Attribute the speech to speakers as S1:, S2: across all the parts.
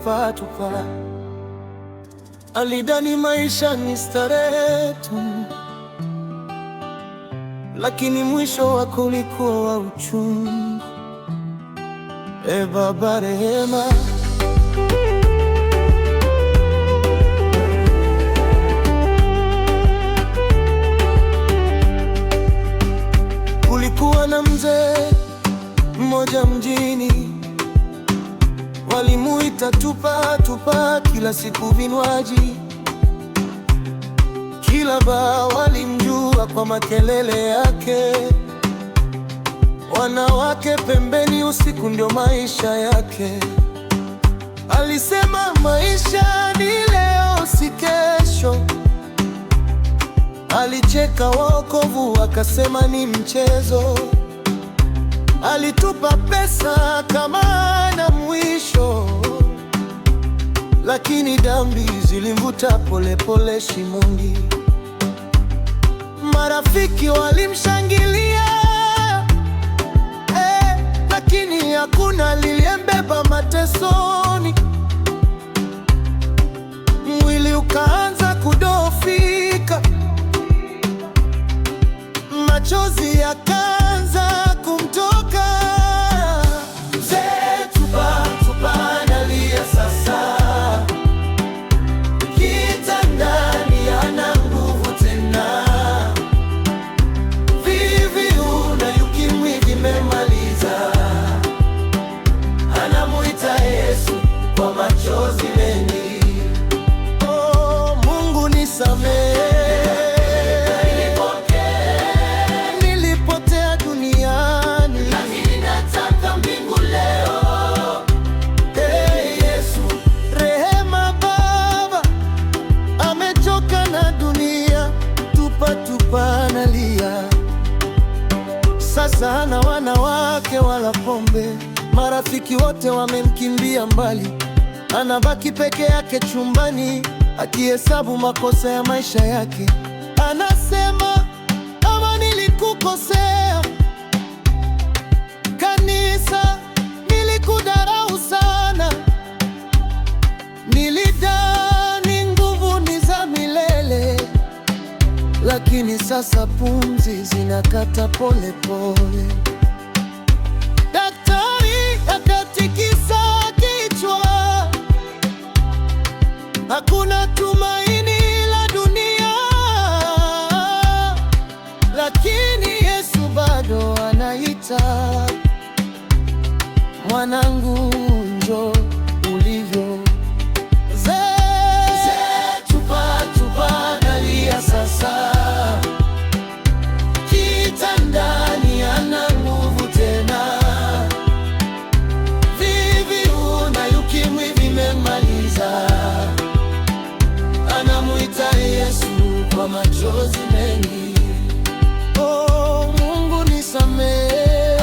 S1: tupa tupa. Alidhani maisha ni starehe tu, lakini mwisho wake ulikuwa wa uchungu. E Baba rehema, kulikuwa na mzee mmoja mjini, walimuita tupa tupa. Kila siku vinywaji, kila baa walimjua kwa makelele yake. Wanawake pembeni, usiku ndio maisha yake. Alisema maisha ni leo, si kesho. Alicheka wokovu, akasema ni mchezo. Alitupa pesa kama na mwisho, lakini dhambi zilimvuta polepole shimoni. Marafiki walimshangilia, lakini hakuna aliyembeba matesoni. Mwili ukaanza kudhoofika, machozi yakaanza kumtoka. Mzee tupa tupa analia sasa, kitandani hana nguvu tena. VVU na UKIMWI vimemaliza. Anamuita Yesu kwa machozi mengi. Oh, Mungu nisamehe, sasa hana wanawake wala pombe. Marafiki wote wamemkimbia mbali, anabaki peke yake chumbani, akihesabu makosa ya maisha yake. Anasema, kama nilikukosea kanisa, nilikudharau sana, nilidhani nguvu ni za milele, lakini sasa pumzi zinakata pole pole. Daktari akatikisa kichwa, hakuna tumaini la dunia, lakini Yesu bado anaita, mwanangu njoo ulivyo. Mzee tupa tupa analia sasa, kitandani hana nguvu tena. VVU na UKIMWI vimemaliza. Anamuita Yesu kwa machozi mengi. Oh, Mungu nisamehe,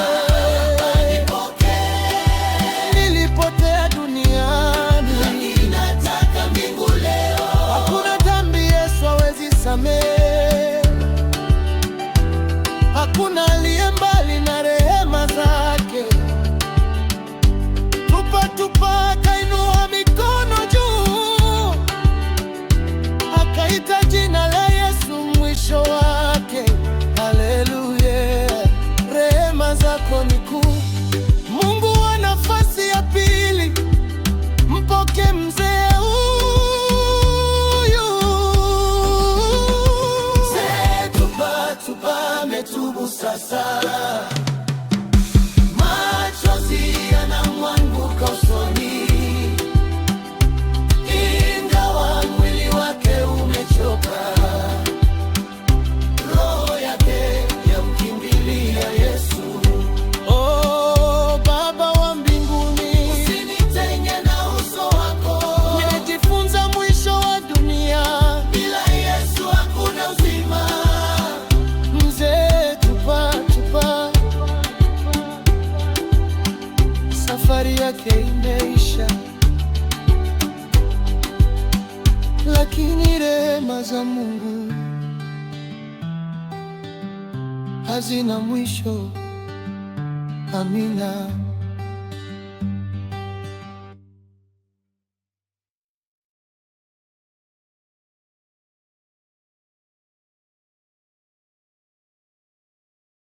S1: nilipotea duniani, lakini nataka mbingu leo. Hakuna dhambi Yesu hawezi samehe, hakuna aliye mbali na rehema zake. Tupa tupa akainua mikono juu, akaita jina la Yesu mwisho wake. Haleluya, rehema zako ni kuu. Mungu wa nafasi ya pili, mpoke mzee huyu. Mzee tupa tupa ametubu sasa, machozi yanamwanguka usoni, ingawa mwili wake umechoka. Roho yake yamkimbilia Yesu. Oh, Baba wa mbinguni, usinitenge na uso wako. Nimejifunza mwisho wa dunia, bila Yesu hakuna uzima. Mzee tupa tupa, safari yake imeisha, lakini rehema za Mungu hazina mwisho. Amina.